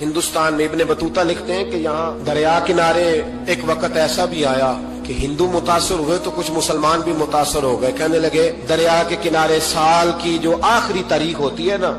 ہندوستان میں ابن بطوطہ لکھتے ہیں کہ یہاں دریا کنارے ایک وقت ایسا بھی آیا کہ ہندو متاثر ہوئے تو کچھ مسلمان بھی متاثر ہو گئے. کہنے لگے دریا کے کنارے سال کی جو آخری تاریخ ہوتی ہے نا،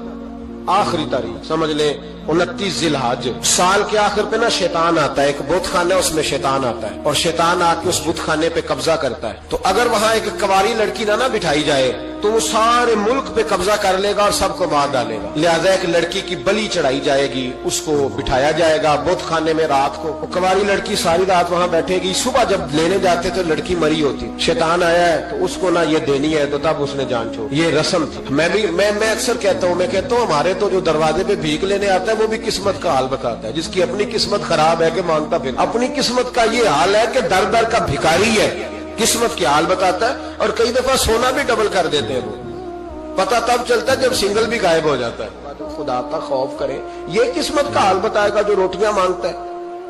آخری تاریخ سمجھ لیں 29 ذی الحج، سال کے آخر پہ نا شیطان آتا ہے، ایک بت خانہ اس میں شیطان آتا ہے اور شیطان آ کے اس بت خانے پہ قبضہ کرتا ہے. تو اگر وہاں ایک کنواری لڑکی نہ بٹھائی جائے تو وہ سارے ملک پہ قبضہ کر لے گا اور سب کو مار ڈالے گا. لہذا ایک لڑکی کی بلی چڑھائی جائے گی، اس کو بٹھایا جائے گا بت خانے میں رات کو. کنواری لڑکی ساری رات وہاں بیٹھے گی، صبح جب لینے جاتے تو لڑکی مری ہوتی. شیطان آیا ہے تو اس کو نہ یہ دینی ہے تو تب اس نے جان چھوڑ. یہ رسم تھی. میں اکثر کہتا ہوں ہمارے تو جو دروازے پہ بھیک لینے آتا ہے وہ بھی قسمت کا حال بتاتا ہے. جس کی اپنی قسمت خراب ہے کہ مانگتا پھر اپنی قسمت کا یہ حال ہے کہ در در کا بھکاری ہے، قسمت کی حال بتاتا ہے. اور کئی دفعہ سونا بھی ڈبل کر دیتے ہیں. وہ پتہ تب چلتا ہے جب سنگل بھی غائب ہو جاتا ہے. خدا کا خوف کریں، یہ قسمت کا حال بتائے گا جو روٹیاں مانگتا ہے.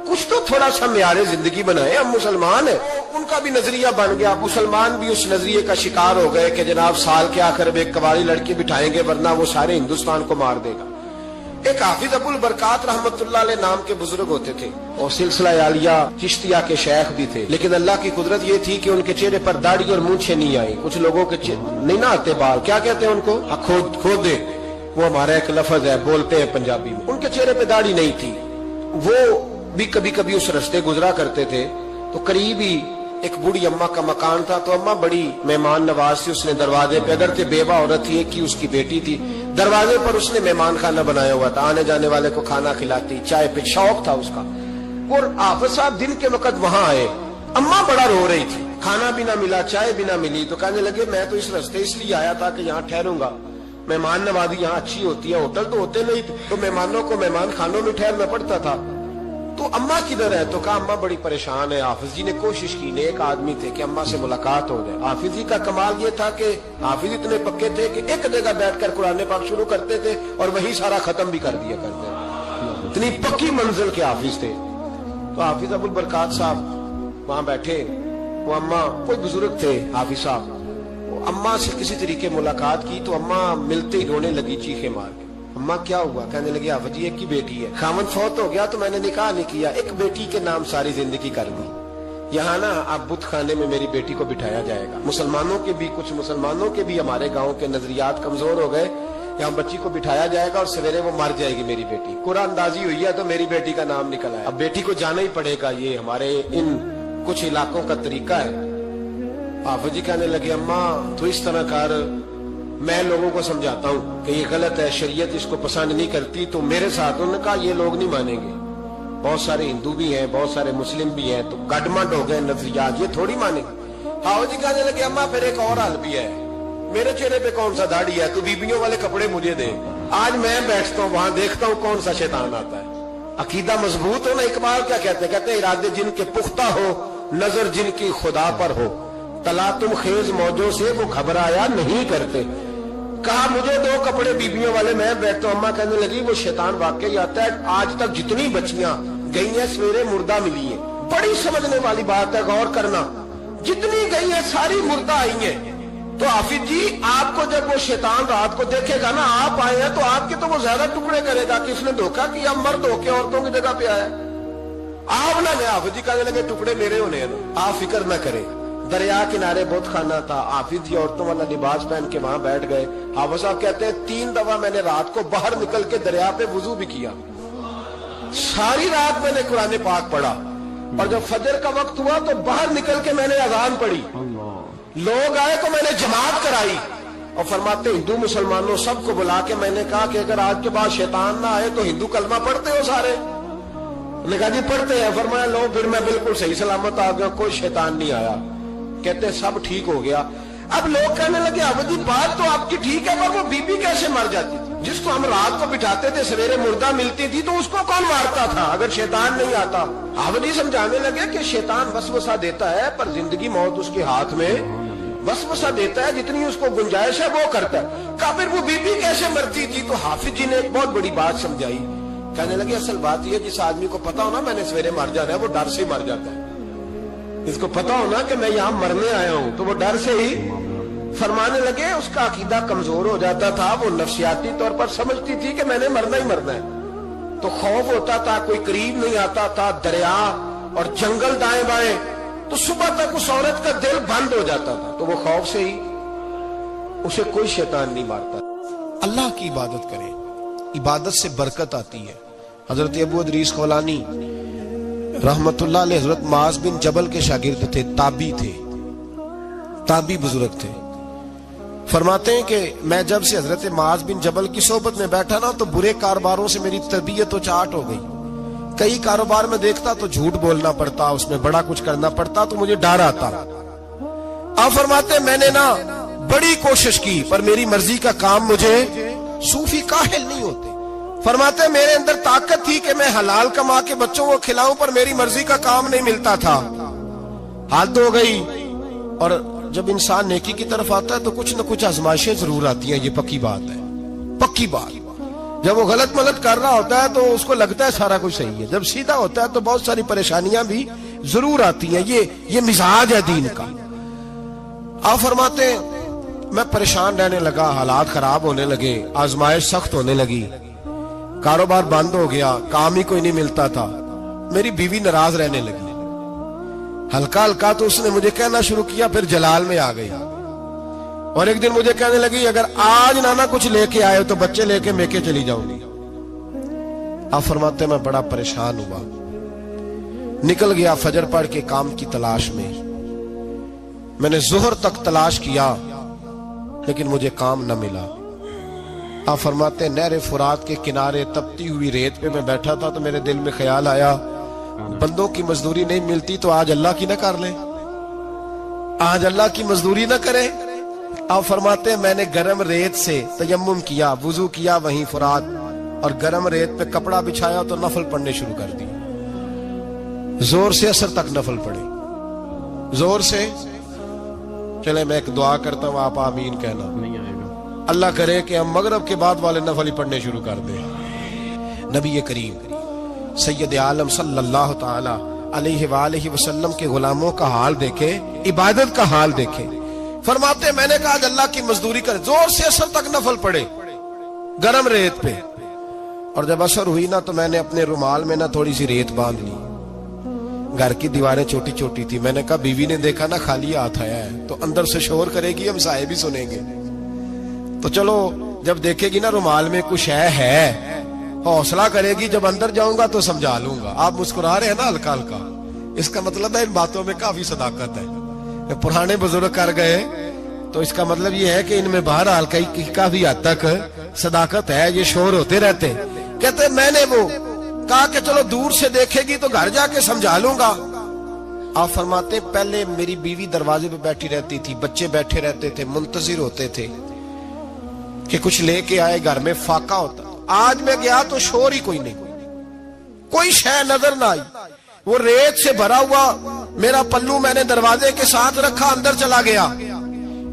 کچھ تو تھوڑا سا معیار زندگی بنائے. ہم مسلمان ہیں، ان کا بھی نظریہ بن گیا، مسلمان بھی اس نظریے کا شکار ہو گئے کہ جناب سال کے آخر میں ایک کنواری لڑکی بٹھائیں گے ورنہ وہ سارے ہندوستان کو مار دے گا. ایک حافظ ابو البرکات رحمت اللہ علیہ نام کے بزرگ ہوتے تھے اور سلسلہ عالیہ چشتیہ کے شیخ بھی تھے. لیکن اللہ کی قدرت یہ تھی کہ ان کے چہرے پر داڑھی اور مونچھیں نہیں آئی. کچھ لوگوں کے نہیں نہ آتے بال، کیا کہتے ہیں ان کو؟ کھودے. وہ ہمارا ایک لفظ ہے، بولتے ہیں پنجابی میں. ان کے چہرے پہ داڑھی نہیں تھی. وہ بھی کبھی کبھی اس رستے گزرا کرتے تھے تو قریب ہی ایک بوڑھی اماں کا مکان تھا. تو اماں بڑی مہمان نواز تھی. اس نے دروازے پہ، اگر تھے بیوہ عورت تھی، ایک کی اس کی بیٹی تھی، دروازے پر اس نے مہمان خانہ بنایا ہوا تھا. آنے جانے والے کو کھانا کھلاتی، چائے پہ شوق تھا اس کا. اور حافظ صاحب دن کے وقت وہاں آئے. اماں بڑا رو رہی تھی، کھانا بھی نہ ملا، چائے بھی نہ ملی. تو کہنے لگے میں تو اس رستے اس لیے آیا تھا کہ یہاں ٹھہروں گا، مہمان نوازی یہاں اچھی ہوتی ہے، ہوٹل تو ہوتے نہیں تو مہمانوں کو مہمان خانوں میں ٹھہرنا پڑتا تھا. تو اماں کدھر ہے؟ تو کہا اماں بڑی پریشان ہے. حافظ جی نے کوشش کی، نیک آدمی تھے، کہ اماں سے ملاقات ہو جائے. حافظ جی کا کمال یہ تھا کہ حافظ اتنے پکے تھے کہ ایک جگہ بیٹھ کر قرآن پاک شروع کرتے تھے اور وہی سارا ختم بھی کر دیا کرتے تھے. اتنی پکی منزل کے حافظ تھے. تو حافظ ابو البرکات صاحب وہاں بیٹھے. وہ اماں کوئی بزرگ تھے حافظ صاحب، وہ اماں سے کسی طریقے ملاقات کی تو اماں ملتے ہی رونے لگی چیخیں مار کے. اماں کیا ہوا؟ کہنے لگی حافظ جی ایک کی بیٹی ہے، خاوند فوت ہو گیا تو میں نے نکاح نہیں کیا، ایک بیٹی کے نام ساری زندگی کر دی. یہاں نا اب بت خانے میں میری بیٹی کو بٹھایا جائے گا. کچھ مسلمانوں کے بھی ہمارے گاؤں کے نظریات کمزور ہو گئے. یہاں بچی کو بٹھایا جائے گا اور سویرے وہ مر جائے گی میری بیٹی. قرآن اندازی ہوئی ہے تو میری بیٹی کا نام نکل آیا. اب بیٹی کو جانا ہی پڑے گا. یہ ہمارے ان کچھ علاقوں کا طریقہ ہے. حافظ جی کہنے لگے اماں تو اس طرح کر، میں لوگوں کو سمجھاتا ہوں کہ یہ غلط ہے، شریعت اس کو پسند نہیں کرتی. تو میرے ساتھ انہوں نے کہا یہ لوگ نہیں مانیں گے، بہت سارے ہندو بھی ہیں، بہت سارے مسلم بھی ہیں، تو گڈمنڈ ہو گئے نظریات، یہ تھوڑی مانیں گے. حافظ جی کہنے لگے اماں پھر ایک اور حل بھی ہے، میرے چہرے پہ کون سا داڑھی ہے، تو بیبیوں والے کپڑے مجھے دے. آج میں بیٹھتا ہوں وہاں دیکھتا ہوں کون سا شیطان آتا ہے. عقیدہ مضبوط ہو نا. اقبال کیا کہتے ہیں؟ کہتے ہیں ارادے جن کے پختہ ہو، نظر جن کی خدا پر ہو، تلاطم خیز موجوں سے وہ گھبرایا نہیں کرتے. کہا مجھے دو کپڑے بیبیوں والے، میں بیٹھتا ہوں. اماں کہنے لگی وہ شیطان واقعی آتا ہے. آج تک جتنی بچیاں گئی ہیں سویرے مردہ ملی ہیں. بڑی سمجھنے والی بات ہے، غور کرنا. جتنی گئی ہیں ساری مردہ آئی ہیں. تو حافظ جی آپ کو جب وہ شیطان رات کو دیکھے گا نا، آپ آئے ہیں تو آپ کے تو وہ زیادہ ٹکڑے کرے گا کہ اس نے دھوکہ کیا، مرد ہو کے عورتوں کی جگہ پہ آیا. آپ نہ حافظ جی کہنے لگے ٹکڑے میرے ہونے ہیں، آپ فکر نہ کریں. دریا کنارے بہت خانہ تھا. حافظ جی عورتوں والا لباس پہن کے وہاں بیٹھ گئے. حافظ صاحب کہتے ہیں 3 دفعہ میں نے رات کو باہر نکل کے دریا پہ وضو بھی کیا. ساری رات میں نے قرآن پاک پڑھا اور جب فجر کا وقت ہوا تو باہر نکل کے میں نے اذان پڑھی. لوگ آئے تو میں نے جماعت کرائی. اور فرماتے ہندو مسلمانوں سب کو بلا کے میں نے کہا کہ اگر آج کے بعد شیطان نہ آئے تو ہندو کلمہ پڑھتے ہو سارے؟ نے کہا جی پڑھتے ہیں. فرمایا لو پھر میں بالکل صحیح سلامت آ گیا، کوئی شیطان نہیں آیا. کہتے ہیں سب ٹھیک ہو گیا. اب لوگ کہنے لگے حافظ جی بات تو آپ کی ٹھیک ہے پر وہ بی بی کیسے مر جاتی تھی؟ جس کو ہم رات کو بٹھاتے تھے سویرے مردہ ملتی تھی تو اس کو کون مارتا تھا اگر شیطان نہیں آتا؟ حافظ جی سمجھانے لگے کہ شیطان وسوسہ دیتا ہے پر زندگی موت اس کے ہاتھ میں. وسوسہ دیتا ہے، جتنی اس کو گنجائش ہے وہ کرتا ہے. کہا پھر وہ بی بی کیسے مرتی تھی؟ تو حافظ جی نے ایک بہت بڑی بات سمجھائی. کہنے لگے اصل بات یہ جس آدمی کو پتا ہو نا میں نے سویرے مر جانا ہے وہ ڈر سے ہی مر جاتا ہے. اس کو پتا ہو نا کہ میں یہاں مرنے آیا ہوں تو وہ ڈر سے ہی. فرمانے لگے اس کا عقیدہ کمزور ہو جاتا تھا، وہ نفسیاتی طور پر سمجھتی تھی کہ میں نے مرنا ہی مرنا ہے. تو خوف ہوتا تھا, کوئی قریب نہیں آتا تھا, دریا اور جنگل دائیں بائیں, تو صبح تک اس عورت کا دل بند ہو جاتا تھا. تو وہ خوف سے ہی اسے کوئی شیطان نہیں مارتا. اللہ کی عبادت کریں, عبادت سے برکت آتی ہے. حضرت ابو ادریس خولانی رحمت اللہ علیہ حضرت معاذ بن جبل کے شاگرد تھے, تابعی تھے, تابعی بزرگ تھے. فرماتے ہیں کہ میں جب سے حضرت معاذ بن جبل کی صحبت میں بیٹھا نا تو برے کاروباروں سے میری طبیعت و چاٹ ہو گئی. کئی کاروبار میں دیکھتا تو جھوٹ بولنا پڑتا, اس میں بڑا کچھ کرنا پڑتا, تو مجھے ڈر آتا. آپ فرماتے ہیں میں نے نا بڑی کوشش کی پر میری مرضی کا کام مجھے, صوفی کاہل نہیں ہوتے. فرماتے ہیں میرے اندر طاقت تھی کہ میں حلال کما کے بچوں کو کھلاؤں, پر میری مرضی کا کام نہیں ملتا تھا. حد ہو گئی. اور جب انسان نیکی کی طرف آتا ہے تو کچھ نہ کچھ آزمائشیں ضرور آتی ہیں, یہ پکی بات ہے, پکی بات. جب وہ غلط ملت کر رہا ہوتا ہے تو اس کو لگتا ہے سارا کچھ صحیح ہے, جب سیدھا ہوتا ہے تو بہت ساری پریشانیاں بھی ضرور آتی ہیں. یہ مزاج ہے دین کا. آپ فرماتے ہیں میں پریشان رہنے لگا, حالات خراب ہونے لگے, آزمائش سخت ہونے لگی, کاروبار بند ہو گیا, کام ہی کوئی نہیں ملتا تھا. میری بیوی ناراض رہنے لگی. ہلکا ہلکا تو اس نے مجھے کہنا شروع کیا, پھر جلال میں آ گئی. اور ایک دن مجھے کہنے لگی اگر آج نانا کچھ لے کے آئے تو بچے لے کے میکے چلی جاؤں گی. آپ فرماتے ہیں میں بڑا پریشان ہوا, نکل گیا فجر پڑھ کے کام کی تلاش میں. میں نے ظہر تک تلاش کیا لیکن مجھے کام نہ ملا. آپ فرماتے ہیں نہر فرات کے کنارے تپتی ہوئی ریت پہ میں بیٹھا تھا تو میرے دل میں خیال آیا بندوں کی مزدوری نہیں ملتی تو آج اللہ کی نہ کر لیں, آج اللہ کی مزدوری نہ کریں. آپ فرماتے ہیں میں نے گرم ریت سے تیمم کیا, وضو کیا وہیں فرات, اور گرم ریت پہ کپڑا بچھایا تو نفل پڑھنے شروع کر دی. زور سے اثر تک نفل پڑھے, زور سے. چلے میں ایک دعا کرتا ہوں, آپ آمین کہنا. اللہ کرے کہ ہم مغرب کے بعد والے نفل ہی پڑھنے شروع کر دیں. نبی کریم سید عالم صلی اللہ تعالی علیہ وآلہ وسلم کے غلاموں کا حال دیکھے, عبادت کا حال دیکھے. فرماتے میں نے کہا آج اللہ کی مزدوری کرے, زور سے اثر تک نفل پڑھے گرم ریت پہ. اور جب اثر ہوئی نا تو میں نے اپنے رومال میں نا تھوڑی سی ریت باندھ لی. گھر کی دیواریں چھوٹی چھوٹی تھی. میں نے کہا بیوی نے دیکھا نا خالی ہاتھ آیا ہے تو اندر سے شور کرے گی, ہم سائے بھی سنیں گے, تو چلو جب دیکھے گی نا رومال میں کچھ ہے حوصلہ کرے گی, جب اندر جاؤں گا تو سمجھا لوں گا. آپ مسکرا رہے ہیں نا ہلکا ہلکا, اس کا مطلب ہے ان باتوں میں کافی صداقت ہے. پرانے بزرگ کر گئے تو اس کا مطلب یہ ہے کہ ان میں بہرحال کافی حد تک صداقت ہے. یہ شور ہوتے رہتے. کہتے میں نے وہ کہا کہ چلو دور سے دیکھے گی تو گھر جا کے سمجھا لوں گا. آپ فرماتے پہلے میری بیوی دروازے پہ بیٹھی رہتی تھی, بچے بیٹھے رہتے تھے, منتظر ہوتے تھے کہ کچھ لے کے آئے, گھر میں فاقہ ہوتا. آج میں گیا تو شور ہی کوئی نہیں, کوئی شے نظر نہ آئی. وہ ریت سے بھرا ہوا میرا پلو میں نے دروازے کے ساتھ رکھا, اندر چلا گیا.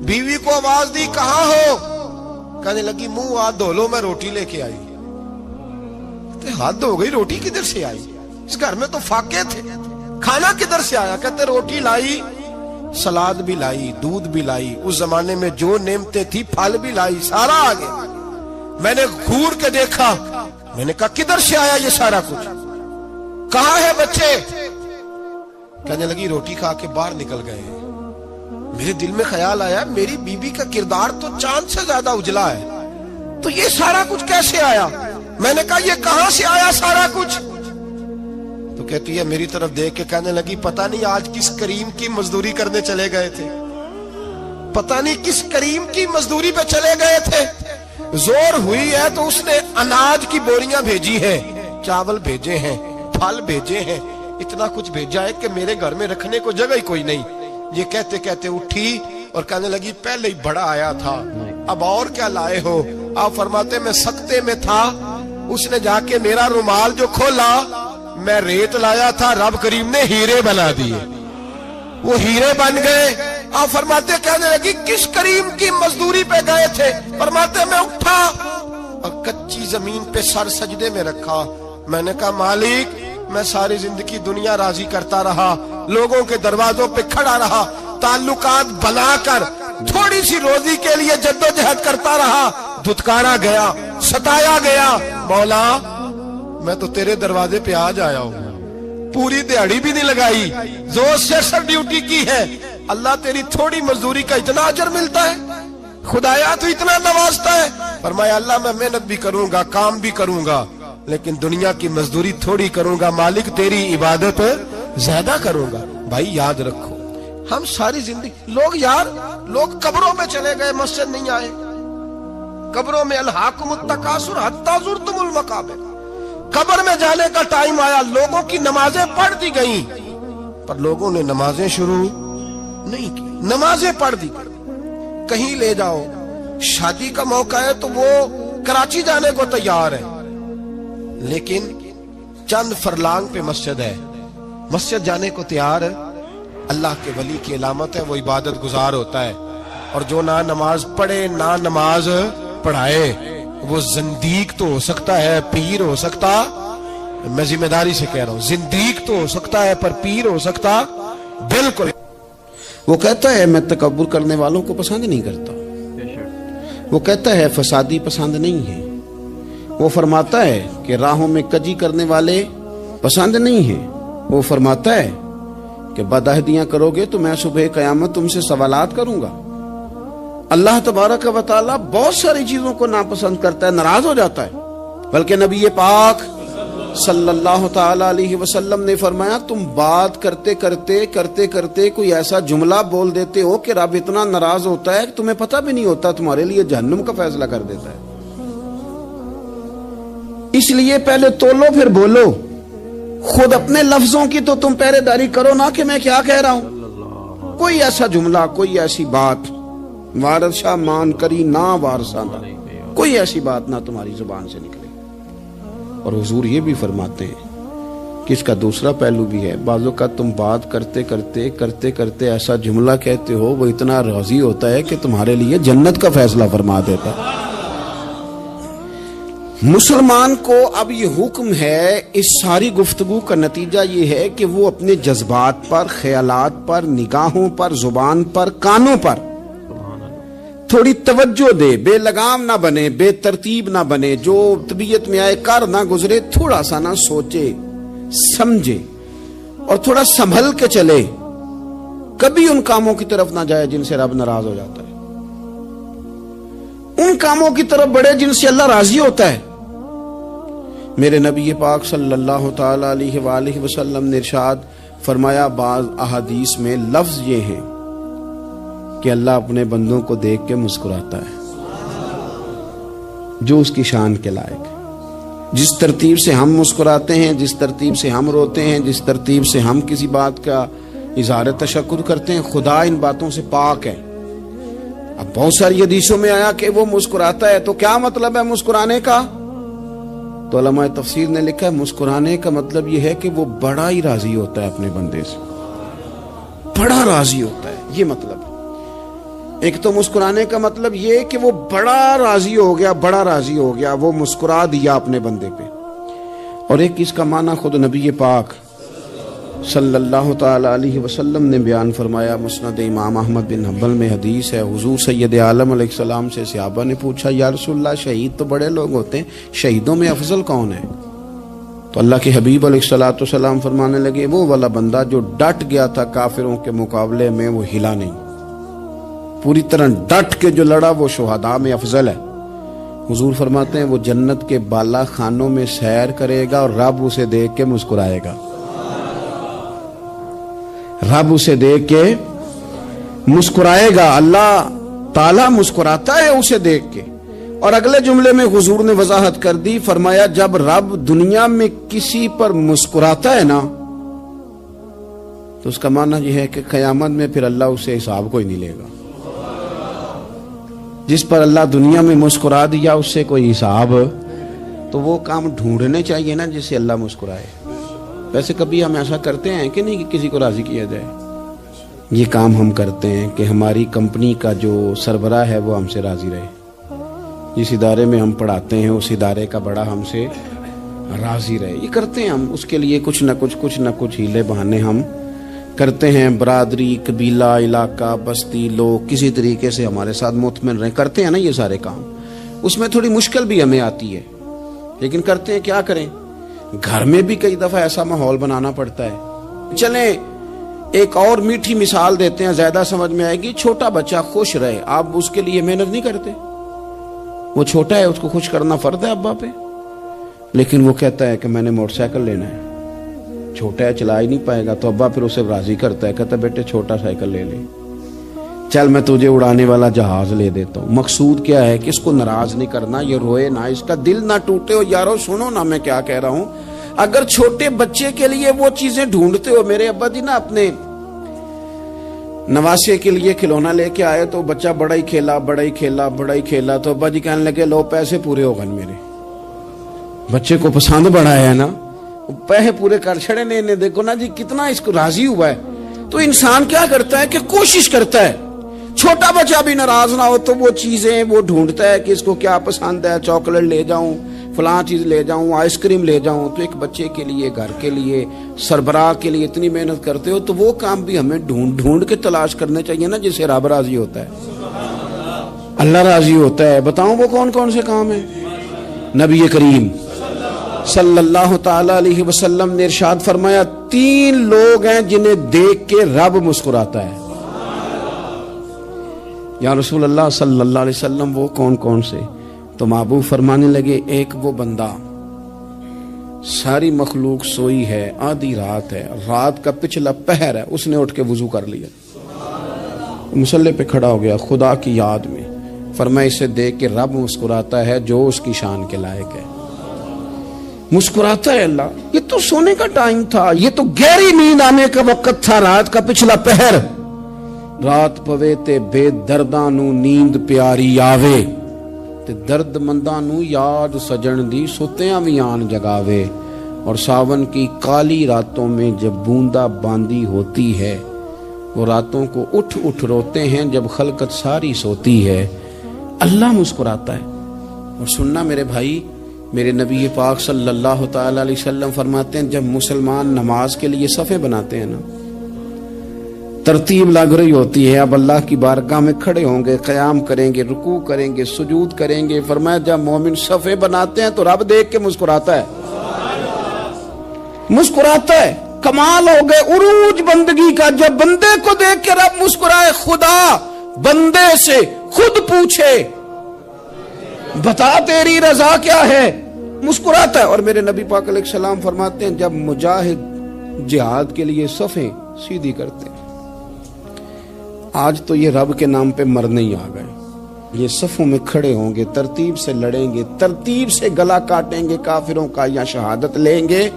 بیوی کو آواز دی کہاں ہو؟ کہنے لگی منہ ہاتھ دھو لو, میں روٹی لے کے آئی. ہاتھ دھو گئی, روٹی کدھر سے آئی؟ اس گھر میں تو فاقے تھے, کھانا کدھر سے آیا؟ کہتے روٹی لائی, سلاد بھی لائی, دودھ بھی لائی, اس زمانے میں جو نعمتیں تھی پھل بھی لائی, سارا آ گیا. میں نے گھور کے دیکھا, میں نے کہا کدھر سے آیا یہ سارا کچھ؟ کہاں ہے بچے؟ کہنے لگی روٹی کھا کے باہر نکل گئے. میرے دل میں خیال آیا میری بیوی کا کردار تو چاند سے زیادہ اجلا ہے, تو یہ سارا کچھ کیسے آیا؟ میں نے کہا یہ کہاں سے آیا سارا کچھ؟ تو کہتی ہے میری طرف دیکھ کے کہنے لگی پتہ نہیں آج کس کریم کی مزدوری کرنے چلے گئے تھے, پتہ نہیں کس کریم کی مزدوری پہ چلے گئے تھے. زور ہوئی ہے تو اس نے اناج کی بوریاں بھیجی ہیں, چاول بھیجے ہیں, پھل بھیجے ہیں, اتنا کچھ بھیجا ہے کہ میرے گھر میں رکھنے کو جگہ ہی کوئی نہیں. یہ کہتے کہتے اٹھی اور کہنے لگی پہلے ہی بڑا آیا تھا, اب اور کیا لائے ہو؟ آپ فرماتے میں سکتے میں تھا, اس نے جا کے میرا رومال جو کھولا, میں ریت لایا تھا, رب کریم نے ہیرے بنا دیے, وہ ہیرے بن گئے. آپ فرماتے کہنے لگی کس کریم کی مزدوری پہ گئے تھے؟ فرماتے میں اٹھا اور کچی زمین پہ سر سجدے میں رکھا. میں نے کہا مالک میں ساری زندگی دنیا راضی کرتا رہا, لوگوں کے دروازوں پہ کھڑا رہا, تعلقات بنا کر تھوڑی سی روزی کے لیے جدوجہد کرتا رہا, دھتکارا گیا, ستایا گیا. مولا میں تو تیرے دروازے پہ آج آیا ہوں, پوری دیہڑی بھی نہیں لگائی, زور سے ڈیوٹی کی ہے, اللہ تیری تھوڑی مزدوری کا اتنا اجر ملتا ہے, خدایا تو اتنا نوازتا ہے. فرمایا اللہ میں محنت بھی کروں گا, کام بھی کروں گا, لیکن دنیا کی مزدوری تھوڑی کروں گا, مالک تیری عبادت زیادہ کروں گا. بھائی یاد رکھو, ہم ساری زندگی لوگ قبروں میں چلے گئے, مسجد نہیں آئے, قبروں میں الہاکم التکاثر حتی زرتم المقابر, قبر میں جانے کا ٹائم آیا, لوگوں کی نمازیں پڑھ دی گئیں, پر لوگوں نے نمازیں شروع نہیں کی, نمازیں پڑھ دی. کہیں لے جاؤ, شادی کا موقع ہے تو وہ کراچی جانے کو تیار ہے, لیکن چند فرلانگ پہ مسجد ہے, مسجد جانے کو تیار ہے. اللہ کے ولی کی علامت ہے, وہ عبادت گزار ہوتا ہے. اور جو نہ نماز پڑھے نہ نماز پڑھائے وہ زندیق تو ہو سکتا ہے, پیر ہو سکتا, میں ذمہ داری سے کہہ رہا ہوں, زندیق تو ہو سکتا ہے پر پیر ہو سکتا بالکل. وہ کہتا ہے میں تکبر کرنے والوں کو پسند نہیں کرتا, وہ کہتا ہے فسادی پسند نہیں ہے, وہ فرماتا ہے کہ راہوں میں کجی کرنے والے پسند نہیں ہیں, وہ فرماتا ہے کہ بدعہدیاں کرو گے تو میں صبح قیامت تم سے سوالات کروں گا. اللہ تبارک و تعالیٰ بہت ساری چیزوں کو ناپسند کرتا ہے, ناراض ہو جاتا ہے. بلکہ نبی پاک صلی اللہ تعالی علیہ وسلم نے فرمایا تم بات کرتے کرتے کوئی ایسا جملہ بول دیتے ہو کہ رب اتنا ناراض ہوتا ہے کہ تمہیں پتہ بھی نہیں ہوتا, تمہارے لیے جہنم کا فیصلہ کر دیتا ہے. اس لیے پہلے تولو پھر بولو, خود اپنے لفظوں کی تو تم پہرے داری کرو نا کہ میں کیا کہہ رہا ہوں. کوئی ایسا جملہ, کوئی ایسی بات وارث شاہ مان کری نہ وارثاں دا, کوئی ایسی بات نہ تمہاری زبان سے نکلے. اور حضور یہ بھی فرماتے ہیں کہ اس کا دوسرا پہلو بھی ہے, بعضوں کا تم بات کرتے ایسا جملہ کہتے ہو وہ اتنا راضی ہوتا ہے کہ تمہارے لیے جنت کا فیصلہ فرما دیتا ہے. مسلمان کو اب یہ حکم ہے, اس ساری گفتگو کا نتیجہ یہ ہے کہ وہ اپنے جذبات پر, خیالات پر, نگاہوں پر, زبان پر, کانوں پر تھوڑی توجہ دے, بے لگام نہ بنے, بے ترتیب نہ بنے, جو طبیعت میں آئے کر نہ گزرے, تھوڑا سا نہ سوچے سمجھے اور تھوڑا سنبھل کے چلے. کبھی ان کاموں کی طرف نہ جائے جن سے رب ناراض ہو جاتا ہے, ان کاموں کی طرف بڑھے جن سے اللہ راضی ہوتا ہے. میرے نبی پاک صلی اللہ تعالی علیہ وآلہ وسلم نے ارشاد فرمایا, بعض احادیث میں لفظ یہ ہیں کہ اللہ اپنے بندوں کو دیکھ کے مسکراتا ہے جو اس کی شان کے لائق ہے. جس ترتیب سے ہم مسکراتے ہیں, جس ترتیب سے ہم روتے ہیں, جس ترتیب سے ہم کسی بات کا اظہار تشکر کرتے ہیں, خدا ان باتوں سے پاک ہے. اب بہت ساری حدیثوں میں آیا کہ وہ مسکراتا ہے, تو کیا مطلب ہے مسکرانے کا؟ تو علماء تفسیر نے لکھا ہے مسکرانے کا مطلب یہ ہے کہ وہ بڑا ہی راضی ہوتا ہے اپنے بندے سے, بڑا راضی ہوتا ہے, یہ مطلب. ایک تو مسکرانے کا مطلب یہ کہ وہ بڑا راضی ہو گیا, وہ مسکرا دیا اپنے بندے پہ. اور ایک اس کا معنی خود نبی پاک صلی اللہ تعالی علیہ وسلم نے بیان فرمایا. مسند امام احمد بن حنبل میں حدیث ہے, حضور سید عالم علیہ السلام سے صحابہ نے پوچھا یا رسول اللہ شہید تو بڑے لوگ ہوتے ہیں, شہیدوں میں افضل کون ہے؟ تو اللہ کے حبیب علیہ السلام فرمانے لگے وہ والا بندہ جو ڈٹ گیا تھا کافروں کے مقابلے میں, وہ ہلا نہیں, پوری طرح ڈٹ کے جو لڑا وہ شہداء میں افضل ہے. حضور فرماتے ہیں وہ جنت کے بالا خانوں میں سیر کرے گا اور رب اسے دیکھ کے مسکرائے گا, رب اسے دیکھ کے مسکرائے گا, اللہ تعالیٰ مسکراتا ہے اسے دیکھ کے. اور اگلے جملے میں حضور نے وضاحت کر دی, فرمایا جب رب دنیا میں کسی پر مسکراتا ہے نا تو اس کا معنی یہ ہے کہ قیامت میں پھر اللہ اسے حساب کوئی نہیں لے گا. جس پر اللہ دنیا میں مسکرا دیا اس سے کوئی حساب, تو وہ کام ڈھونڈنے چاہیے نا جس سے اللہ مسکرائے. ویسے کبھی ہم ایسا کرتے ہیں کہ نہیں کہ کسی کو راضی کیا جائے, یہ کام ہم کرتے ہیں کہ ہماری کمپنی کا جو سربراہ ہے وہ ہم سے راضی رہے, جس ادارے میں ہم پڑھاتے ہیں اس ادارے کا بڑا ہم سے راضی رہے. یہ کرتے ہیں ہم, اس کے لیے کچھ نہ کچھ ہیلے بہانے ہم کرتے ہیں. برادری, قبیلہ, علاقہ, بستی, لوگ کسی طریقے سے ہمارے ساتھ مطمئن رہیں, کرتے ہیں نا یہ سارے کام. اس میں تھوڑی مشکل بھی ہمیں آتی ہے لیکن کرتے ہیں, کیا کریں. گھر میں بھی کئی دفعہ ایسا ماحول بنانا پڑتا ہے. چلیں ایک اور میٹھی مثال دیتے ہیں, زیادہ سمجھ میں آئے گی. چھوٹا بچہ خوش رہے, آپ اس کے لیے محنت نہیں کرتے؟ وہ چھوٹا ہے, اس کو خوش کرنا فرض ہے ابا پہ, لیکن وہ کہتا ہے کہ میں نے موٹر سائیکل لینا ہے. چھوٹا ہے, چلا ہی نہیں پائے گا, تو ابا پھر اسے راضی کرتا ہے, کہتا ہے بیٹے چھوٹا سائیکل لے لے, چل میں تجھے اڑانے والا جہاز لے دیتا ہوں. مقصود کیا ہے کہ اس کو ناراض نہیں کرنا, یہ روئے نہ, اس کا دل نہ ٹوٹے. ہو یارو سنو نا میں کیا کہہ رہا ہوں. اگر چھوٹے بچے کے لیے وہ چیزیں ڈھونڈتے ہو, میرے ابا جی نا اپنے نواسے کے لیے کھلونا لے کے آئے, تو بچہ بڑا ہی کھیلا, تو ابا جی کہنے لگے لو پیسے پورے ہو گئے. میرے بچے کو پسند بڑا ہے نا, پیسے پورے کر چھڑے نے, دیکھو نا جی کتنا اس کو راضی ہوا ہے. تو انسان کیا کرتا ہے کہ کوشش کرتا ہے, چھوٹا بچہ بھی ناراض نہ ہو تو وہ چیزیں وہ ڈھونڈتا ہے کہ اس کو کیا پسند ہے, چاکلیٹ لے جاؤں, فلاں چیز لے جاؤں, آئس کریم لے جاؤں. تو ایک بچے کے لیے, گھر کے لیے, سربراہ کے لیے اتنی محنت کرتے ہو, تو وہ کام بھی ہمیں ڈھونڈ کے تلاش کرنے چاہیے نا, جس سے رب راضی ہوتا ہے, اللہ راضی ہوتا ہے. بتاؤں وہ کون کون سے کام ہیں؟ نبی کریم صلی اللہ تعالی علیہ وسلم نے ارشاد فرمایا 3 لوگ ہیں جنہیں دیکھ کے رب مسکراتا ہے. یا رسول اللہ صلی اللہ علیہ وسلم وہ کون کون سے؟ تو محبوب فرمانے لگے, ایک وہ بندہ ساری مخلوق سوئی ہے, آدھی رات ہے, رات کا پچھلا پہر ہے, اس نے اٹھ کے وضو کر لیا, مصلی پہ کھڑا ہو گیا خدا کی یاد میں. فرمایا اسے دیکھ کے رب مسکراتا ہے جو اس کی شان کے لائق ہے. مسکراتا ہے اللہ. یہ تو سونے کا ٹائم تھا, یہ تو گہری نیند آنے کا وقت تھا, رات کا پچھلا پہر. رات پوے تے بے درداں نو نیند پیاری آوے, تے درد منداں نو یاد سجن دی ستیاں وی آن جگاوے. اور ساون کی کالی راتوں میں جب بوندا باندی ہوتی ہے, وہ راتوں کو اٹھ روتے ہیں جب خلقت ساری سوتی ہے. اللہ مسکراتا ہے. اور سننا میرے بھائی, میرے نبی پاک صلی اللہ تعالی علیہ وسلم فرماتے ہیں جب مسلمان نماز کے لیے صفیں بناتے ہیں نا, ترتیب لگ رہی ہوتی ہے, اب اللہ کی بارگاہ میں کھڑے ہوں گے, قیام کریں گے, رکوع کریں گے, سجود کریں گے. فرمایا جب مومن صفیں بناتے ہیں تو رب دیکھ کے مسکراتا ہے, مسکراتا ہے. کمال ہو گئے عروج بندگی کا, جب بندے کو دیکھ کے رب مسکرائے. خدا بندے سے خود پوچھے بتا تیری رضا کیا ہے, مسکراتا ہے. اور میرے نبی پاک علیہ السلام فرماتے ہیں جب مجاہد جہاد کے لیے صفیں سیدھی کرتے ہیں. آج تو یہ رب کے نام پہ مرنے ہی آ گئے, یہ صفوں میں کھڑے ہوں گے, ترتیب سے لڑیں گے, ترتیب سے گلا کاٹیں گے کافروں کا یا شہادت لیں گے.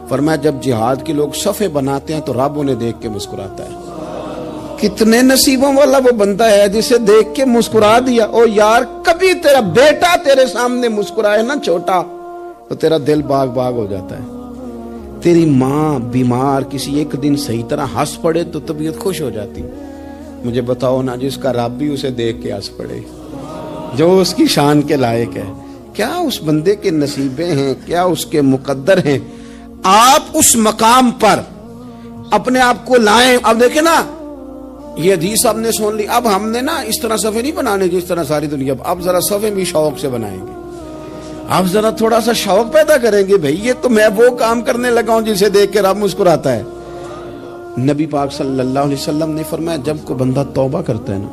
فرمایا جب جہاد کے لوگ صفیں بناتے ہیں تو رب انہیں دیکھ کے مسکراتا ہے. کتنے نصیبوں والا وہ بندہ ہے جسے دیکھ کے مسکرا دیا. او یار کبھی تیرا بیٹا تیرے سامنے مسکرائے نا چھوٹا, تو تیرا دل باغ باغ ہو جاتا ہے. تیری ماں بیمار کسی ایک دن صحیح طرح ہنس پڑے تو طبیعت خوش ہو جاتی. مجھے بتاؤ نا جس کا رب بھی اسے دیکھ کے ہنس پڑے, جو اس کی شان کے لائق ہے, کیا اس بندے کے نصیبیں ہیں, کیا اس کے مقدر ہیں. آپ اس مقام پر اپنے آپ کو لائیں. اب دیکھیں نا یہ حدیث آپ نے سن لی, اب ہم نے نا اس طرح صفحے نہیں بنانے جس طرح ساری دنیا, اب ذرا صفحے بھی شوق سے بنائیں گے. اب ذرا تھوڑا سا شوق پیدا کریں گے, بھئی یہ تو میں وہ کام کرنے لگا ہوں جسے دیکھ کے رب مسکراتا ہے. نبی پاک صلی اللہ علیہ وسلم نے فرمایا جب کوئی بندہ توبہ کرتا ہے نا,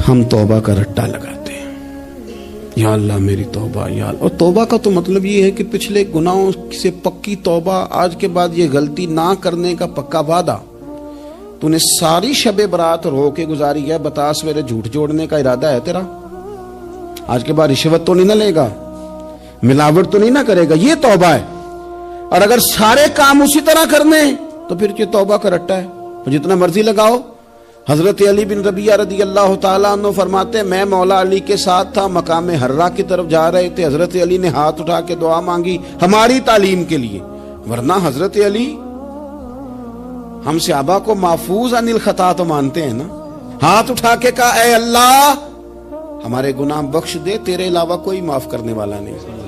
ہم توبہ کا رٹا لگاتے ہیں, یا اللہ میری توبہ, یا اللہ. اور توبہ کا تو مطلب یہ ہے کہ پچھلے گناہوں سے پکی توبہ, آج کے بعد یہ غلطی نہ کرنے کا پکا وعدہ. تو نے ساری شب برات رو کے گزاری ہے, بتا سویرے جھوٹ جوڑنے کا ارادہ ہے تیرا, آج کے بعد رشوت تو نہیں نہ لے گا, ملاوٹ تو نہیں نہ کرے گا, یہ توبہ ہے. اور اگر سارے کام اسی طرح کرنے تو پھر یہ توبہ کا رٹا ہے, جتنا مرضی لگاؤ. حضرت علی بن ربیعہ رضی اللہ تعالیٰ عنہ فرماتے ہیں میں مولا علی کے ساتھ تھا, مقام حرہ کی طرف جا رہے تھے, حضرت علی نے ہاتھ اٹھا کے دعا مانگی ہماری تعلیم کے لیے, ورنہ حضرت علی ہم صحابہ کو محفوظ عن الخطا تو مانتے ہیں نا. ہاتھ اٹھا کے کہا اے اللہ ہمارے گناہ بخش دے, تیرے علاوہ کوئی معاف کرنے والا نہیں.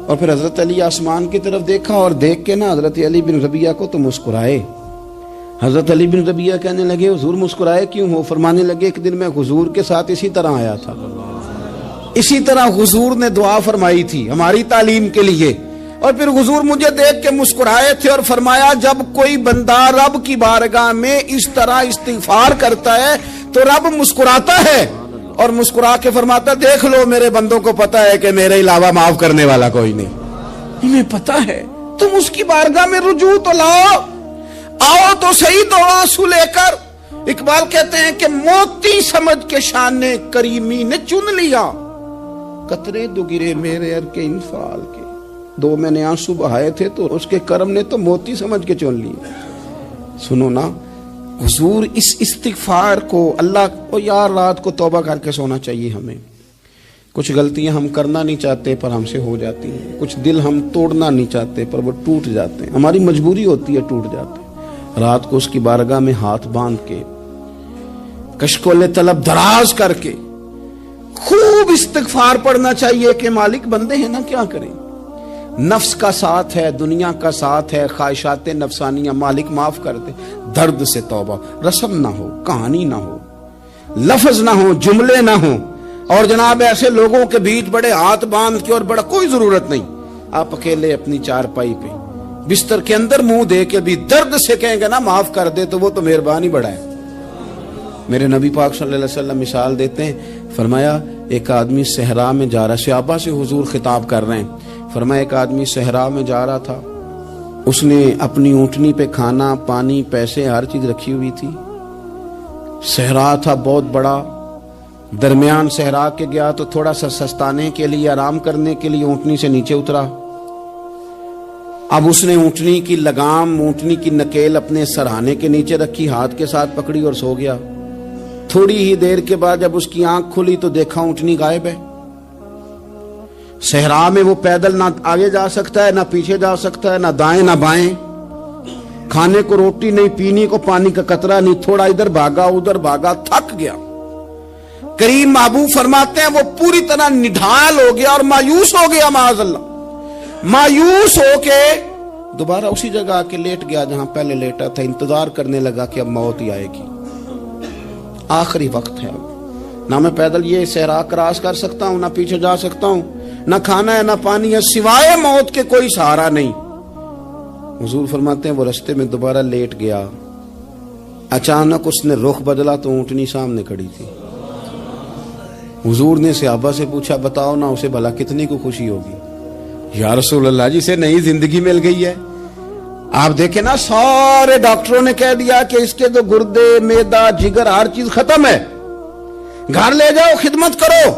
اور پھر حضرت علی آسمان کی طرف دیکھا, اور دیکھ کے نا حضرت علی بن ربیعہ کو تو مسکرائے. حضرت علی بن ربیعہ کہنے لگے حضور مسکرائے کیوں ہو؟ فرمانے لگے ایک دن میں حضور کے ساتھ اسی طرح آیا تھا, اسی طرح حضور نے دعا فرمائی تھی ہماری تعلیم کے لیے، اور پھر حضور مجھے دیکھ کے مسکرائے تھے اور فرمایا جب کوئی بندہ رب کی بارگاہ میں اس طرح استغفار کرتا ہے تو رب مسکراتا ہے اور مسکرا کے فرماتا دیکھ لو میرے بندوں کو پتا ہے کہ میرے علاوہ معاف کرنے والا کوئی نہیں، انہیں پتا ہے، تم اس کی بارگاہ میں رجوع تو لاؤ، آؤ تو صحیح دو آنسو لے کر۔ اقبال کہتے ہیں کہ موتی سمجھ کے شان کریمی نے چن لیا، قطرے دو گرے میرے ار کے انفال کے، دو میں نے آنسو بہائے تھے تو اس کے کرم نے تو موتی سمجھ کے چن لیے۔ سنو نا حضور اس استغفار کو اللہ کو یار رات کو توبہ کر کے سونا چاہیے ہمیں۔ کچھ غلطیاں ہم کرنا نہیں چاہتے پر ہم سے ہو جاتی ہیں، کچھ دل ہم توڑنا نہیں چاہتے پر وہ ٹوٹ جاتے ہیں، ہماری مجبوری ہوتی ہے ٹوٹ جاتے ہیں۔ رات کو اس کی بارگاہ میں ہاتھ باندھ کے کشکول طلب دراز کر کے خوب استغفار پڑھنا چاہیے کہ مالک بندے ہیں نا کیا کریں، نفس کا ساتھ ہے، دنیا کا ساتھ ہے، خواہشات نفسانیہ، مالک معاف کر دے، درد سے توبہ، رسم نہ ہو، کہانی نہ ہو، لفظ نہ ہو، جملے نہ ہو، اور جناب ایسے لوگوں کے بیچ بڑے ہاتھ باندھ کے اور بڑا کوئی ضرورت نہیں، آپ اکیلے اپنی چارپائی پہ بستر کے اندر منہ دے کے بھی درد سے کہیں گے نا معاف کر دے تو وہ تو مہربانی بڑا ہے۔ میرے نبی پاک صلی اللہ علیہ وسلم مثال دیتے ہیں، فرمایا ایک آدمی صحرا میں جا رہا، صحابہ سے حضور خطاب کر رہے ہیں، فرمایا ایک آدمی صحرا میں جا رہا تھا، اس نے اپنی اونٹنی پہ کھانا پانی پیسے ہر چیز رکھی ہوئی تھی، صحرا تھا بہت بڑا، درمیان صحرا کے گیا تو تھوڑا سا سستانے کے لیے آرام کرنے کے لیے اونٹنی سے نیچے اترا، اب اس نے اونٹنی کی لگام اونٹنی کی نکیل اپنے سرہانے کے نیچے رکھی، ہاتھ کے ساتھ پکڑی اور سو گیا۔ تھوڑی ہی دیر کے بعد جب اس کی آنکھ کھلی تو دیکھا اونٹنی غائب ہے۔ صحرا میں وہ پیدل نہ آگے جا سکتا ہے نہ پیچھے جا سکتا ہے، نہ دائیں نہ بائیں، کھانے کو روٹی نہیں، پینے کو پانی کا قطرہ نہیں، تھوڑا ادھر بھاگا ادھر بھاگا، تھک گیا۔ کریم محبوب فرماتے ہیں وہ پوری طرح نڈھال ہو گیا اور مایوس ہو گیا، معاذ اللہ، مایوس ہو کے دوبارہ اسی جگہ آ کے لیٹ گیا جہاں پہلے لیٹا تھا، انتظار کرنے لگا کہ اب موت ہی آئے گی، آخری وقت ہے، نہ میں پیدل یہ صحرا کراس کر سکتا ہوں، نہ پیچھے جا سکتا ہوں، نہ کھانا ہے نہ پانی ہے، سوائے موت کے کوئی سہارا نہیں۔ حضور فرماتے ہیں وہ رستے میں دوبارہ لیٹ گیا، اچانک اس نے رخ بدلا تو اونٹنی سامنے کھڑی تھی۔ حضور نے صحابہ سے پوچھا بتاؤ نا اسے بھلا کتنی کو خوشی ہوگی؟ یا رسول اللہ جی سے نئی زندگی مل گئی ہے۔ آپ دیکھیں نا سارے ڈاکٹروں نے کہہ دیا کہ اس کے تو گردے معدہ جگر ہر چیز ختم ہے، گھر لے جاؤ خدمت کرو،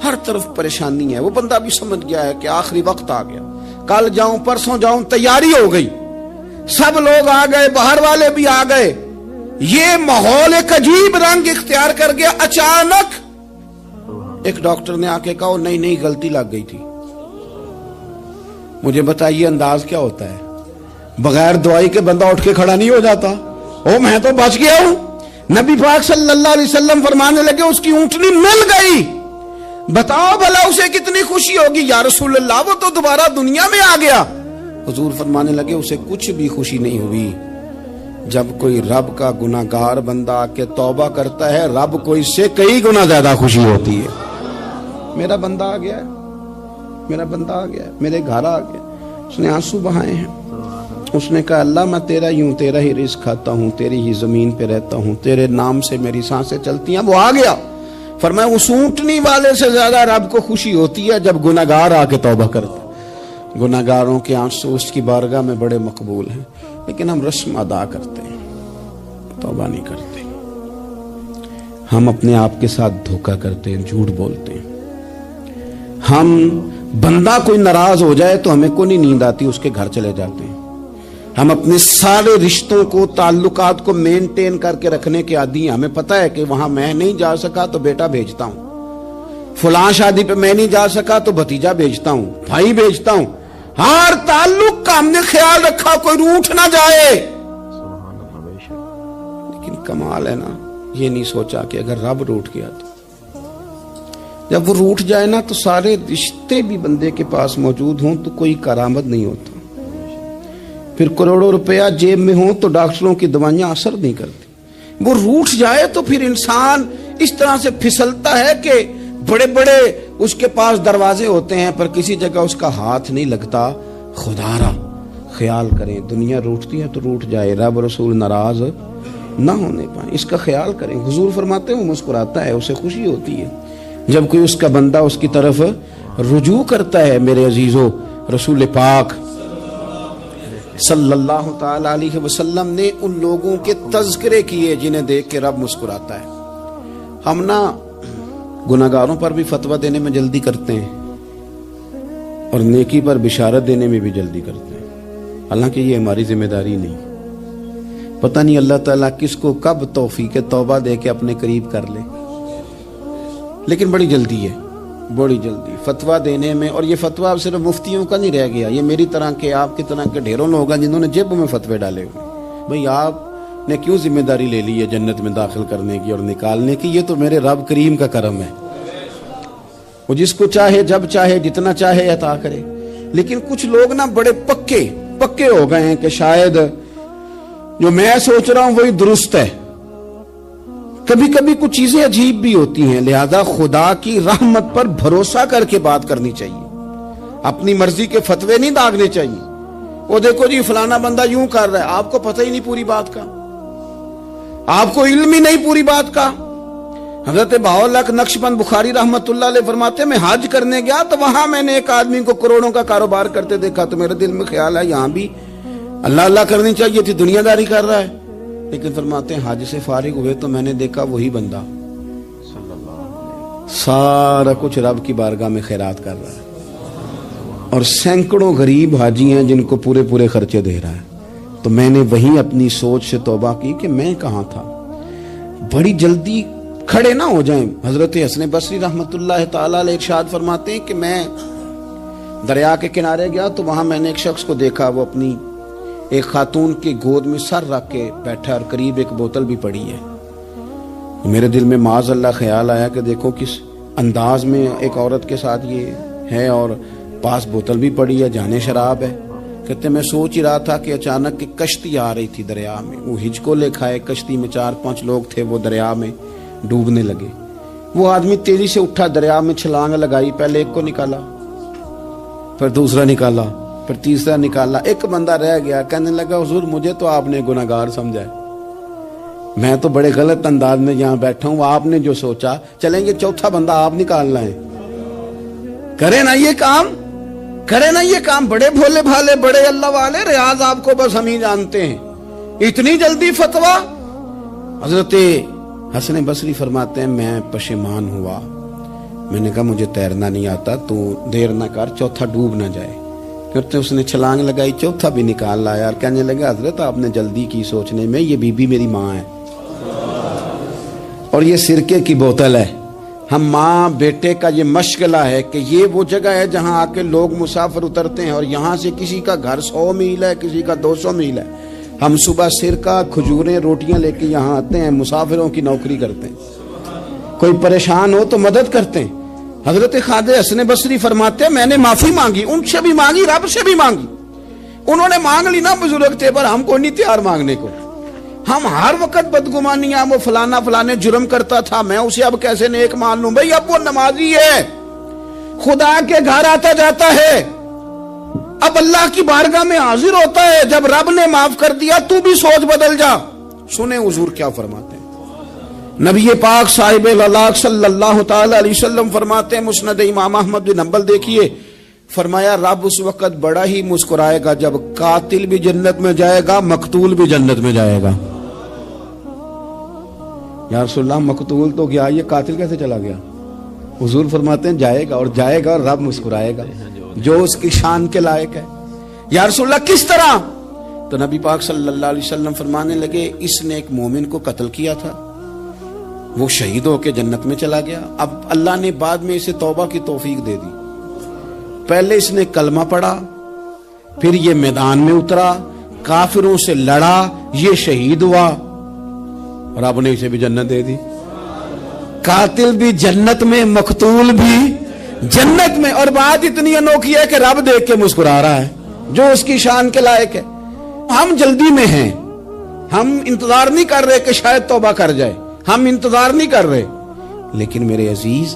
ہر طرف پریشانی ہے۔ وہ بندہ بھی سمجھ گیا ہے کہ آخری وقت آ گیا، کل جاؤں پرسوں جاؤں، تیاری ہو گئی، سب لوگ آ گئے، باہر والے بھی آ گئے، یہ ماحول ایک عجیب رنگ اختیار کر گیا۔ اچانک ایک ڈاکٹر نے آ کے کہا نہیں نہیں غلطی لگ گئی تھی۔ مجھے بتائیے انداز کیا ہوتا ہے؟ بغیر دوائی کے بندہ اٹھ کے کھڑا نہیں ہو جاتا، او میں تو بچ گیا ہوں۔ نبی پاک صلی اللہ علیہ وسلم فرمانے لگے اس کی اونٹنی مل گئی، بتاؤ بھلا اسے کتنی خوشی ہوگی؟ یا رسول اللہ وہ تو دوبارہ دنیا میں آ گیا۔ حضور فرمانے لگے اسے کچھ بھی خوشی نہیں ہوئی۔ جب کوئی رب کا گناہگار بندہ آ کے توبہ کرتا ہے، رب کو اس سے کئی گنا زیادہ خوشی ہوتی ہے۔ میرا بندہ آ گیا ہے، میرا بندہ آ گیا ہے، میرے گھر آ گیا۔ اس نے آنسو بہائے ہیں، اس نے کہا اللہ میں تیرا ہی ہوں، تیرا ہی رزق کھاتا ہوں، تیری ہی زمین پہ رہتا ہوں، تیرے نام سے میری سانسیں چلتی ہیں۔ وہ آ گیا۔ فرمایا اس اونٹنی والے سے زیادہ رب کو خوشی ہوتی ہے جب گناہگار آ کے توبہ کرتا۔ گناہگاروں کے آنسو اس کی بارگاہ میں بڑے مقبول ہیں، لیکن ہم رسم ادا کرتے ہیں، توبہ نہیں کرتے۔ ہم اپنے آپ کے ساتھ دھوکہ کرتے ہیں، جھوٹ بولتے ہیں۔ ہم بندہ کوئی ناراض ہو جائے تو ہمیں کو نہیں نیند آتی، اس کے گھر چلے جاتے ہیں۔ ہم اپنے سارے رشتوں کو تعلقات کو مینٹین کر کے رکھنے کے عادی ہیں۔ ہمیں پتہ ہے کہ وہاں میں نہیں جا سکا تو بیٹا بھیجتا ہوں، فلاں شادی پہ میں نہیں جا سکا تو بھتیجا بھیجتا ہوں، بھائی بھیجتا ہوں۔ ہر تعلق کا ہم نے خیال رکھا کوئی روٹھ نہ جائے، لیکن کمال ہے نا یہ نہیں سوچا کہ اگر رب روٹھ گیا تو جب وہ روٹھ جائے نا تو سارے رشتے بھی بندے کے پاس موجود ہوں تو کوئی کارآمد نہیں ہوتا۔ پھر کروڑوں روپیہ جیب میں ہوں تو ڈاکٹروں کی دوائیاں اثر نہیں کرتی۔ وہ روٹھ جائے تو پھر انسان اس طرح سے پھسلتا ہے کہ بڑے بڑے اس کے پاس دروازے ہوتے ہیں پر کسی جگہ اس کا ہاتھ نہیں لگتا. خدا را خیال کریں, دنیا روٹتی ہے تو روٹ جائے, رب رسول ناراض نہ ہونے پائیں, اس کا خیال کریں. حضور فرماتے ہیں وہ مسکراتا ہے, اسے خوشی ہوتی ہے جب کوئی اس کا بندہ اس کی طرف رجوع کرتا ہے. میرے عزیزو, رسول پاک صلی اللہ تعالی علیہ وسلم نے ان لوگوں کے تذکرے کیے جنہیں دیکھ کے رب مسکراتا ہے. ہم نہ گناہگاروں پر بھی فتویٰ دینے میں جلدی کرتے ہیں اور نیکی پر بشارت دینے میں بھی جلدی کرتے ہیں, حالانکہ یہ ہماری ذمہ داری نہیں. پتہ نہیں اللہ تعالیٰ کس کو کب توفیق توبہ دے کے اپنے قریب کر لے, لیکن بڑی جلدی ہے, بڑی جلدی فتویٰ دینے میں. اور یہ فتویٰ اب صرف مفتیوں کا نہیں رہ گیا, یہ میری طرح کے, آپ کی طرح کے ڈھیروں لوگ ہیں جنہوں نے جیبوں میں فتوے ڈالے ہوئے. بھئی آپ نے کیوں ذمہ داری لے لی ہے جنت میں داخل کرنے کی اور نکالنے کی؟ یہ تو میرے رب کریم کا کرم ہے, وہ جس کو چاہے جب چاہے جتنا چاہے عطا کرے. لیکن کچھ لوگ نا بڑے پکے ہو گئے ہیں کہ شاید جو میں سوچ رہا ہوں وہی درست ہے. کبھی کبھی کچھ چیزیں عجیب بھی ہوتی ہیں, لہذا خدا کی رحمت پر بھروسہ کر کے بات کرنی چاہیے, اپنی مرضی کے فتوے نہیں داغنے چاہیے. وہ دیکھو جی فلانا بندہ یوں کر رہا ہے, آپ کو پتہ ہی نہیں پوری بات کا, آپ کو علم ہی نہیں پوری بات کا. حضرت بہاءاللہ نقشبند بخاری رحمت اللہ علیہ فرماتے ہیں میں حج کرنے گیا تو وہاں میں نے ایک آدمی کو کروڑوں کا کاروبار کرتے دیکھا, تو میرے دل میں خیال ہے یہاں بھی اللہ اللہ کرنی چاہیے تھی, دنیا داری کر رہا ہے. لیکن فرماتے ہیں حج سے فارغ ہوئے تو میں نے دیکھا وہی بندہ سارا کچھ رب کی بارگاہ میں خیرات کر رہا ہے, اور سینکڑوں غریب حاجی ہیں جن کو پورے خرچے دے رہا ہے. تو میں نے وہی اپنی سوچ سے توبہ کی کہ میں کہاں تھا. بڑی جلدی کھڑے نہ ہو جائیں. حضرت حسن بصری رحمت اللہ تعالی علیہ ارشاد فرماتے ہیں کہ میں دریا کے کنارے گیا تو وہاں میں نے ایک شخص کو دیکھا, وہ اپنی ایک خاتون کی گود میں سر رکھ کے بیٹھا اور قریب ایک بوتل بھی پڑی ہے. میرے دل میں معاذ اللہ خیال آیا کہ دیکھو کس انداز میں ایک عورت کے ساتھ یہ ہے, اور پاس بوتل بھی پڑی ہے, جانے شراب ہے. کہتے میں سوچ ہی رہا تھا کہ اچانک ایک کشتی آ رہی تھی دریا میں, وہ ہچکو لے کھائے, کشتی میں 4-5 لوگ تھے, وہ دریا میں ڈوبنے لگے. وہ آدمی تیزی سے اٹھا, دریا میں چھلانگ لگائی, پہلے ایک کو نکالا, پھر دوسرا نکالا, پھر تیسرا نکالا, ایک بندہ رہ گیا. کہنے لگا حضور مجھے تو آپ نے گناہگار سمجھا ہے, میں تو بڑے غلط انداز میں یہاں بیٹھا ہوں, آپ نے جو سوچا چلیں گے چوتھا بندہ آپ نکالنا ہے, کرے نا یہ کام, کرے نا یہ کام. بڑے بھولے بھالے, بڑے اللہ والے, ریاض آپ کو بس ہم ہی جانتے ہیں, اتنی جلدی فتویٰ. حضرت حسن بصری فرماتے ہیں میں پشیمان ہوا, میں نے کہا مجھے تیرنا نہیں آتا, تو دیر نہ کر, چوتھا ڈوب نہ جائے. کرتے اس نے چھلانگ لگائی, چوتھا بھی نکال لایا, اور کہنے لگا حضرت آپ نے جلدی کی سوچنے میں, یہ بی بی میری ماں ہے اور یہ سرکے کی بوتل ہے. ہم ماں بیٹے کا یہ مشغلہ ہے کہ یہ وہ جگہ ہے جہاں آ کے لوگ مسافر اترتے ہیں, اور یہاں سے کسی کا گھر 100 میل ہے, کسی کا 200 میل ہے. ہم صبح سرکہ, کھجوریں, روٹیاں لے کے یہاں آتے ہیں, مسافروں کی نوکری کرتے ہیں, کوئی پریشان ہو تو مدد کرتے ہیں. حضرت خواجہ حسن بصری فرماتے ہیں میں نے معافی مانگی, ان سے بھی مانگی, رب سے بھی مانگی. انہوں نے مانگ لی نا, بزرگ تھے, پر ہم کو نہیں تیار مانگنے کو. ہم ہر وقت بدگمانیاں, وہ فلانے جرم کرتا تھا, میں اسے اب کیسے نیک مان لوں. بھئی اب وہ نمازی ہے, خدا کے گھر آتا جاتا ہے, اب اللہ کی بارگاہ میں حاضر ہوتا ہے. جب رب نے معاف کر دیا تو بھی سوچ بدل جا. سنیں حضور کیا فرماتے ہیں. نبی پاک صاحب الاخلاق صلی اللہ تعالی علیہ وسلم فرماتے ہیں, مسند امام احمد بن حنبل دیکھیے, فرمایا رب اس وقت بڑا ہی مسکرائے گا جب قاتل بھی جنت میں جائے گا, مقتول بھی جنت میں جائے گا. یا رسول اللہ مقتول تو گیا, یہ قاتل کیسے چلا گیا؟ حضور فرماتے ہیں جائے گا, اور جائے گا, اور رب مسکرائے گا جو اس کی شان کے لائق ہے. یا رسول اللہ کس طرح؟ تو نبی پاک صلی اللہ علیہ وسلم فرمانے لگے اس نے ایک مومن کو قتل کیا تھا, وہ شہید ہو کے جنت میں چلا گیا. اب اللہ نے بعد میں اسے توبہ کی توفیق دے دی. پہلے اس نے کلمہ پڑھا, پھر یہ میدان میں اترا, کافروں سے لڑا, یہ شہید ہوا, رب نے اسے بھی جنت دے دی. قاتل بھی جنت میں, مقتول بھی جنت میں. اور بات اتنی انوکھی ہے کہ رب دیکھ کے مسکرا رہا ہے جو اس کی شان کے لائق ہے. ہم جلدی میں ہیں, ہم انتظار نہیں کر رہے کہ شاید توبہ کر جائے, ہم انتظار نہیں کر رہے. لیکن میرے عزیز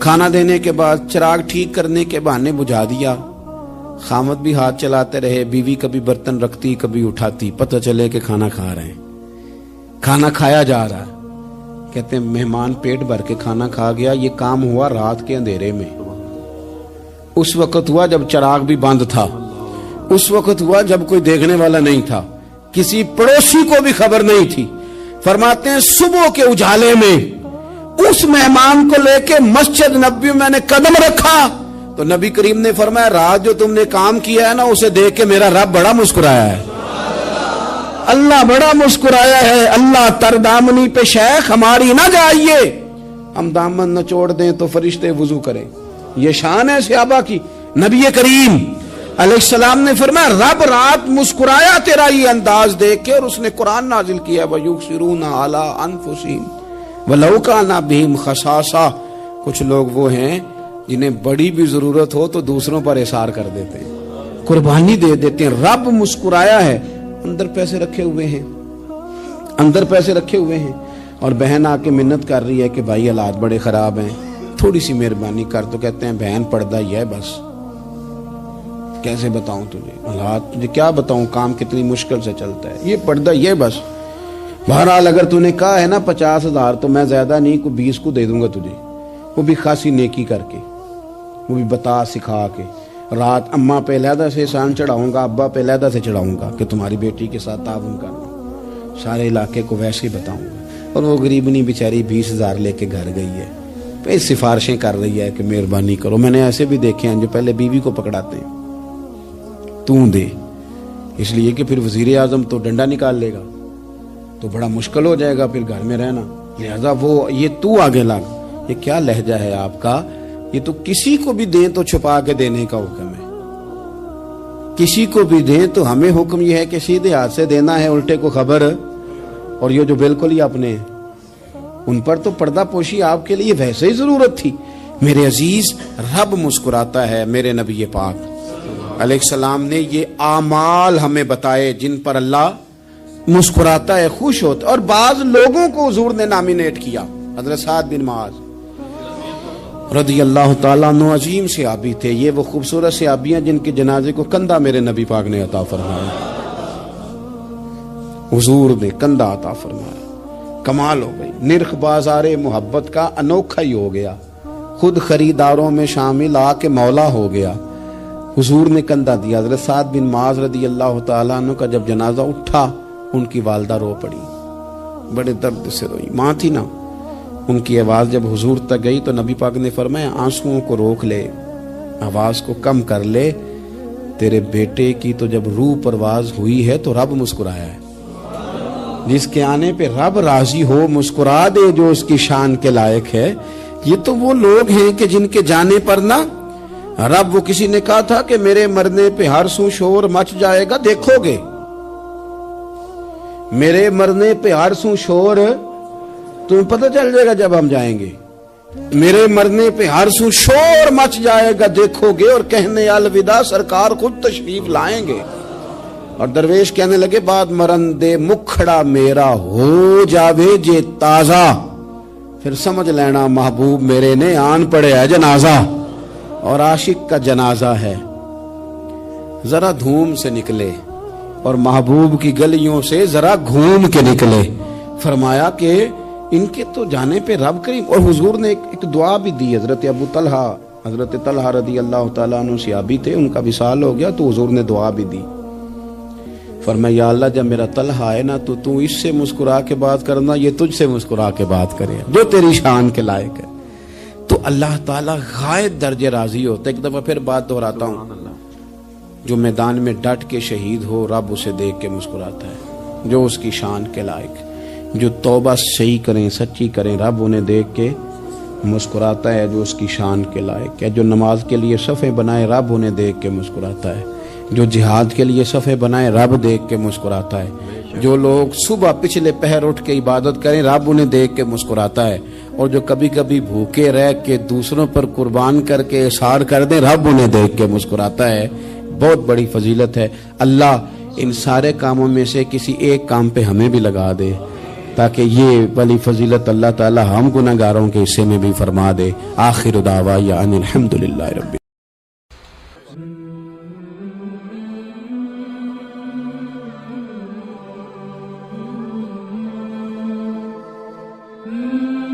کھانا دینے کے بعد چراغ ٹھیک کرنے کے بہانے بجھا دیا. خامد بھی ہاتھ چلاتے رہے, بیوی کبھی برتن رکھتی کبھی اٹھاتی, پتہ چلے کہ کھانا کھا رہے ہیں. کھانا کھایا جا رہا ہے. کہتے ہیں مہمان پیٹ بھر کے کھانا کھا گیا. یہ کام ہوا رات کے اندھیرے میں. اس وقت ہوا جب چراغ بھی بند تھا. اس وقت ہوا جب کوئی دیکھنے والا نہیں تھا, کسی پڑوسی کو بھی خبر نہیں تھی. فرماتے ہیں صبح کے اجالے میں اس مہمان کو لے کے مسجد نبوی میں نے قدم رکھا تو نبی کریم نے فرمایا رات جو تم نے کام کیا ہے نا اسے دیکھ کے میرا رب بڑا مسکرایا ہے. اللہ بڑا مسکرایا ہے. اللہ تردامنی پہ شیخ ہماری نہ جائیے, ہم دامن نہ چھوڑ دیں تو فرشتے وضو کریں. یہ شان ہے صحابہ کی. نبی کریم علیہ السلام نے فرمایا رب رات مسکرایا تیرا یہ انداز دیکھ کے, اور اس نے قرآن نازل کیا وَيُؤْثِرُونَ عَلَىٰ أَنفُسِهِمْ وَلَوْ كَانَ بِهِمْ خَصَاصَةٌ. کچھ لوگ وہ ہیں جنہیں بڑی بھی ضرورت ہو تو دوسروں پر احسار کر دیتے ہیں, قربانی دے دیتے ہیں. رب مسکرایا ہے. اندر پیسے رکھے ہوئے ہیں, اندر پیسے رکھے ہوئے ہیں, اور بہن آ کے منت کر رہی ہے کہ بھائی حالات بڑے خراب ہیں, تھوڑی سی مہربانی کر. تو کہتے ہیں بہن پردہ ہی ہے بس, کیسے بتاؤں تجھے حالات, تجھے کیا بتاؤں, کام کتنی مشکل سے چلتا ہے, یہ پردہ یہ بس. بہرحال اگر تو نے کہا ہے نا 50,000 تو میں زیادہ نہیں کوئی 20 کو دے دوں گا تجھے, وہ بھی خاصی نیکی کر کے, وہ بھی بتا سکھا کے. رات اماں پہ علیحدہ سے احسان چڑھاؤں گا, ابا پہ علیحدہ سے چڑھاؤں گا کہ تمہاری بیٹی کے ساتھ تعاون کرنا, سارے علاقے کو ویسے ہی بتاؤں گا. اور وہ غریبنی بیچاری 20,000 لے کے گھر گئی ہے, پھر سفارشیں کر رہی ہے کہ مہربانی کرو. میں نے ایسے بھی دیکھے ہیں جو پہلے بیوی کو پکڑاتے ہیں تو دے, اس لیے کہ پھر وزیر اعظم تو ڈنڈا نکال لے گا تو بڑا مشکل ہو جائے گا پھر گھر میں رہنا, لہذا وہ یہ تو آگے لگ. یہ کیا لہجہ ہے آپ کا, یہ تو کسی کو بھی دیں تو چھپا کے دینے کا حکم ہے, کسی کو بھی دیں تو ہمیں حکم یہ ہے کہ سیدھے ہاتھ سے دینا ہے, الٹے کو خبر. اور یہ جو بالکل ہی اپنے ان پر تو پردہ پوشی آپ کے لیے ویسے ہی ضرورت تھی. میرے عزیز رب مسکراتا ہے. میرے نبی پاک علیہ السلام نے یہ اعمال ہمیں بتائے جن پر اللہ مسکراتا ہے, خوش ہوتا ہے. اور بعض لوگوں کو حضور نے نامینیٹ کیا. حضرت سعد بن معاذ رضی اللہ تعالیٰ عنہ عظیم صحابی تھے. یہ وہ خوبصورت صحابیاں جن کے جنازے کو کندھا میرے نبی پاک نے عطا فرمایا, حضور نے کندھا عطا فرمایا. کمال ہو گئی. نرخ بازار محبت کا انوکھا ہی ہو گیا, خود خریداروں میں شامل آ کے مولا ہو گیا. حضور نے کندھا دیا. حضرت سعد بن معاذ رضی اللہ تعالیٰ عنہ کا جب جنازہ اٹھا ان کی والدہ رو پڑی, بڑے درد سے روئی. ماں تھی نا, ان کی آواز جب حضور تک گئی تو نبی پاک نے فرمایا آنسوؤں کو روک لے, آواز کو کم کر لے. تیرے بیٹے کی تو جب روح پرواز ہوئی ہے تو رب مسکرایا ہے. جس کے آنے پہ رب راضی ہو مسکرا دے جو اس کی شان کے لائق ہے. یہ تو وہ لوگ ہیں کہ جن کے جانے پر نا رب, وہ کسی نے کہا تھا کہ میرے مرنے پہ ہر سو شور مچ جائے گا, دیکھو گے میرے مرنے پہ ہر سو شور تمہیں پتہ چل جائے گا جب ہم جائیں گے. میرے مرنے پہ ہر سو شور مچ جائے گا, دیکھو گے. اور کہنے الوداع سرکار خود تشریف لائیں گے. اور درویش کہنے لگے بعد مرندے مکھڑا میرا ہو جاوے جے تازہ, پھر سمجھ لینا محبوب میرے نے آن پڑے ہے جنازہ. اور عاشق کا جنازہ ہے, ذرا دھوم سے نکلے اور محبوب کی گلیوں سے ذرا گھوم کے نکلے. فرمایا کہ ان کے تو جانے پہ رب کریم. اور حضور نے ایک دعا بھی دی. حضرت ابو طلحہ, حضرت طلحہ رضی اللہ تعالیٰ عنہ صحابی تھے, ان کا وصال ہو گیا تو حضور نے دعا بھی دی. فرمایا یا اللہ جب میرا طلحہ ہے نا تو اس سے مسکرا کے بات کرنا, یہ تجھ سے مسکرا کے بات کرے جو تیری شان کے لائق ہے. تو اللہ تعالیٰ غائب درجے راضی ہوتا ہے. ایک دفعہ پھر بات دہراتا ہوں, جو میدان میں ڈٹ کے شہید ہو رب اسے دیکھ کے مسکراتا ہے جو اس کی شان کے لائق. جو توبہ صحیح کریں سچی کریں رب انہیں دیکھ کے مسکراتا ہے جو اس کی شان کے لائق ہے. جو نماز کے لیے صفیں بنائے رب انہیں دیکھ کے مسکراتا ہے. جو جہاد کے لیے صفیں بنائے رب دیکھ کے مسکراتا ہے. جو لوگ صبح پچھلے پہر اٹھ کے عبادت کریں رب انہیں دیکھ کے مسکراتا ہے. اور جو کبھی کبھی بھوکے رہ کے دوسروں پر قربان کر کے احسار کر دیں رب انہیں دیکھ کے مسکراتا ہے. بہت بڑی فضیلت ہے. اللہ ان سارے کاموں میں سے کسی ایک کام پہ ہمیں بھی لگا دے تاکہ یہ ولی فضیلت اللہ تعالی ہم گناہگاروں کے حصے میں بھی فرما دے. آخر دعوانا ان الحمدللہ رب Mm-hmm.